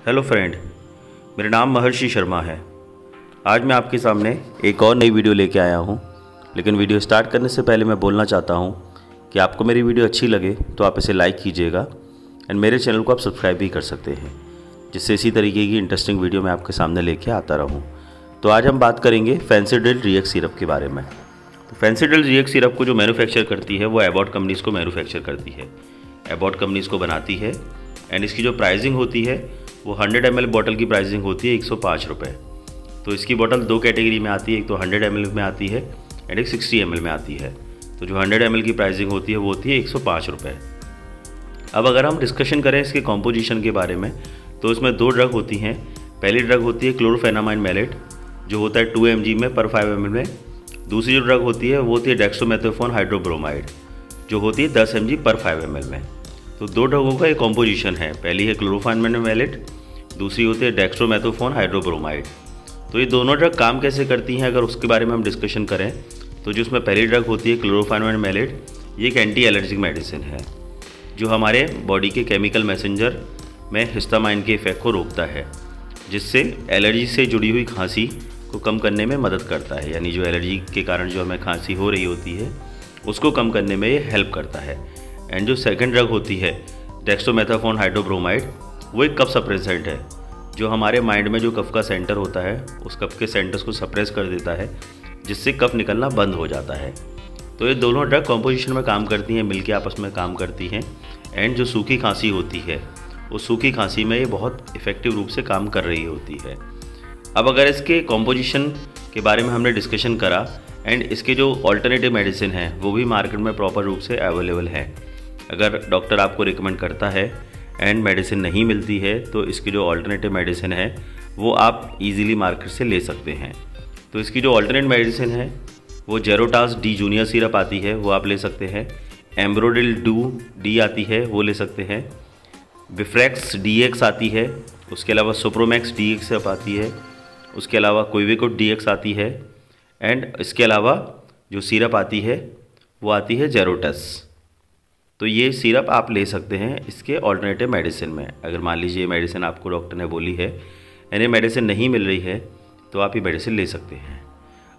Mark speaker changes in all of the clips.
Speaker 1: Hello friend, मेरा नाम महर्षि शर्मा है। आज मैं आपके सामने एक और नई वीडियो लेके आया हूँ। लेकिन वीडियो स्टार्ट करने से पहले मैं बोलना चाहता हूँ कि आपको मेरी वीडियो अच्छी लगे तो आप इसे लाइक कीजिएगा एंड मेरे चैनल को आप सब्सक्राइब भी कर सकते हैं, जिससे इसी तरीके की इंटरेस्टिंग वीडियो मैं आपके सामने लेके आता रहूँ। तो आज हम बात करेंगे फेंसिडिल रिएक्स सिरप के बारे में। तो फेंसिडिल रिएक्स सिरप को जो मैन्युफैक्चर करती है वो एबॉट कंपनीज़ को मैन्युफैक्चर करती है, एबॉट कंपनीज़ को बनाती है। एंड इसकी जो प्राइसिंग होती है वो 100 ml बॉटल की प्राइसिंग होती है 105 रुपये। तो इसकी बॉटल दो कैटेगरी में आती है, एक तो 100 ml में आती है एंड एक 60 ml में आती है। तो जो 100 ml की प्राइसिंग होती है वो होती है 105 रुपये। अब अगर हम डिस्कशन करें इसके कॉम्पोजिशन के बारे में तो इसमें दो ड्रग होती हैं। पहली ड्रग होती है क्लोरोफेनामाइन मैलेट, जो होता है 2 mg में पर 5 ml में। दूसरी जो ड्रग होती है वो होती है डेक्सट्रोमेथासोन हाइड्रोब्रोमाइड, जो होती है 10 mg पर 5 ml में। तो दो ड्रगों का एक कॉम्पोजिशन है, पहली है क्लोरोफेनामाइन मैलेट, दूसरी होती है डेक्सट्रोमेथासोन हाइड्रोब्रोमाइड। तो ये दोनों ड्रग काम कैसे करती हैं अगर उसके बारे में हम डिस्कशन करें तो जो उसमें पहली ड्रग होती है क्लोरोफेनामाइन मैलेट, ये एक एंटी एलर्जिक मेडिसिन है जो हमारे बॉडी के केमिकल मैसेंजर में हिस्टामाइन के इफेक्ट को रोकता है, जिससे एलर्जी से जुड़ी हुई खांसी को कम करने में मदद करता है। यानी जो एलर्जी के कारण जो हमें खांसी हो रही होती है उसको कम करने में ये हेल्प करता है। एंड जो सेकंड ड्रग होती है डेक्सट्रोमेथासोन हाइड्रोब्रोमाइड, वो एक कफ सप्रेसेंट है जो हमारे माइंड में जो कफ का सेंटर होता है उस कफ के सेंटर्स को सप्रेस कर देता है, जिससे कफ निकलना बंद हो जाता है। तो ये दोनों ड्रग कॉम्पोजिशन में काम करती हैं, मिलके आपस में काम करती हैं। एंड जो सूखी खांसी होती है उस सूखी खांसी में ये बहुत इफ़ेक्टिव रूप से काम कर रही होती है। अब अगर इसके कॉम्पोजिशन के बारे में हमने डिस्कशन करा एंड इसके जो ऑल्टरनेटिव मेडिसिन है वो भी मार्केट में प्रॉपर रूप से अवेलेबल है। अगर डॉक्टर आपको रिकमेंड करता है एंड मेडिसिन नहीं मिलती है तो इसकी जो ऑल्टरनेटिव मेडिसिन है वो आप इजीली मार्केट से ले सकते हैं। तो इसकी जो ऑल्टरनेट मेडिसिन है वो जेरोटास डी जूनियर सिरप आती है, वो आप ले सकते हैं। एम्ब्रोडिल डू डी आती है, वो ले सकते हैं। बिफ्रेक्स DX आती है, उसके अलावा सुप्रोमैक्स DX सिरप आती है, उसके अलावा कोइविकोड DX आती है। एंड इसके अलावा जो सिरप आती है वो आती है जेरोटस। तो ये सिरप आप ले सकते हैं इसके ऑल्टरनेटिव मेडिसिन में। अगर मान लीजिए मेडिसिन आपको डॉक्टर ने बोली है यानी मेडिसिन नहीं मिल रही है तो आप ये मेडिसिन ले सकते हैं।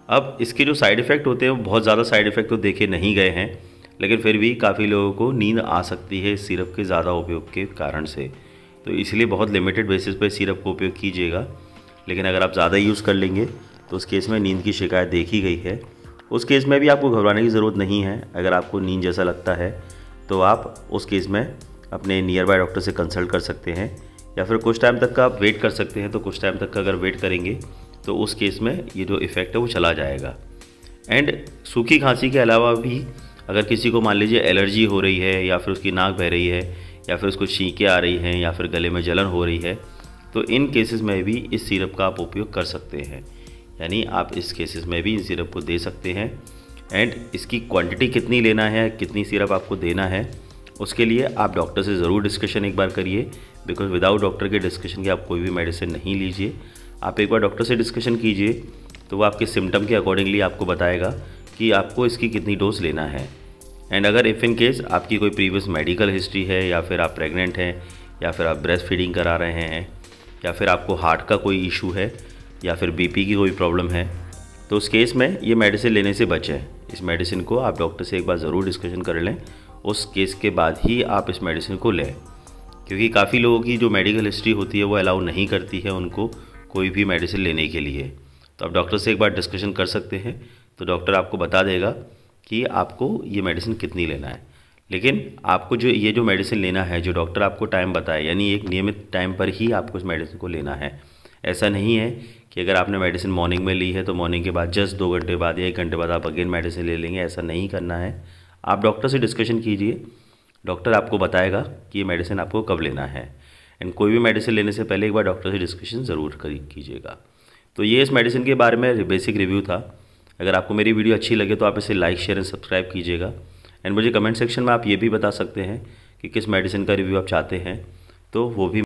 Speaker 1: अब इसके जो साइड इफ़ेक्ट होते हैं वो बहुत ज़्यादा साइड इफ़ेक्ट तो देखे नहीं गए हैं, लेकिन फिर भी काफ़ी लोगों को नींद आ सकती है इस सिरप के ज़्यादा उपयोग के कारण से। तो इसलिए बहुत लिमिटेड बेसिस पर सिरप को उपयोग कीजिएगा। लेकिन अगर आप ज़्यादा यूज़ कर लेंगे तो उस केस में नींद की शिकायत देखी गई है। उस केस में भी आपको घबराने की ज़रूरत नहीं है। अगर आपको नींद जैसा लगता है तो आप उस केस में अपने नियर बाय डॉक्टर से कंसल्ट कर सकते हैं, या फिर कुछ टाइम तक का आप वेट कर सकते हैं। तो कुछ टाइम तक का अगर वेट करेंगे तो उस केस में ये जो इफ़ेक्ट है वो चला जाएगा। एंड सूखी खांसी के अलावा भी अगर किसी को मान लीजिए एलर्जी हो रही है, या फिर उसकी नाक बह रही है, या फिर उसको छींकें आ रही हैं, या फिर गले में जलन हो रही है, तो इन केसेस में भी इस सिरप का आप उपयोग कर सकते हैं। यानी आप इस केसेस में भी इस सिरप को दे सकते हैं। एंड इसकी क्वांटिटी कितनी लेना है, कितनी सिरप आपको देना है, उसके लिए आप डॉक्टर से ज़रूर डिस्कशन एक बार करिए। बिकॉज विदाउट डॉक्टर के डिस्कशन के आप कोई भी मेडिसिन नहीं लीजिए। आप एक बार डॉक्टर से डिस्कशन कीजिए तो वो आपके सिम्टम के अकॉर्डिंगली आपको बताएगा कि आपको इसकी कितनी डोज लेना है। एंड अगर इफ़ इन केस आपकी कोई प्रीवियस मेडिकल हिस्ट्री है, या फिर आप प्रेग्नेंट हैं, या फिर आप ब्रेस्ट फीडिंग करा रहे हैं, या फिर आपको हार्ट का कोई इशू है, या फिर BP की कोई प्रॉब्लम है, तो उस केस में ये मेडिसिन लेने से बचें। इस मेडिसिन को आप डॉक्टर से एक बार ज़रूर डिस्कशन कर लें, उस केस के बाद ही आप इस मेडिसिन को लें। क्योंकि काफ़ी लोगों की जो मेडिकल हिस्ट्री होती है वो अलाउ नहीं करती है उनको कोई भी मेडिसिन लेने के लिए। तो आप डॉक्टर से एक बार डिस्कशन कर सकते हैं, तो डॉक्टर आपको बता देगा कि आपको ये मेडिसिन कितनी लेना है। लेकिन आपको जो मेडिसिन लेना है, जो डॉक्टर आपको टाइम बताए, यानी एक नियमित टाइम पर ही आपको इस मेडिसिन को लेना है। ऐसा नहीं है कि अगर आपने मेडिसिन मॉर्निंग में ली है तो मॉर्निंग के बाद जस्ट 2 घंटे बाद या 1 घंटे बाद आप अगेन मेडिसिन ले लेंगे, ऐसा नहीं करना है। आप डॉक्टर से डिस्कशन कीजिए, डॉक्टर आपको बताएगा कि ये मेडिसिन आपको कब लेना है। एंड कोई भी मेडिसिन लेने से पहले एक बार डॉक्टर से डिस्कशन ज़रूर कीजिएगा। तो ये इस मेडिसिन के बारे में बेसिक रिव्यू था। अगर आपको मेरी वीडियो अच्छी लगे तो आप इसे लाइक, शेयर एंड सब्सक्राइब कीजिएगा। एंड मुझे कमेंट सेक्शन में आप ये भी बता सकते हैं कि किस मेडिसिन का रिव्यू आप चाहते हैं, तो वो भी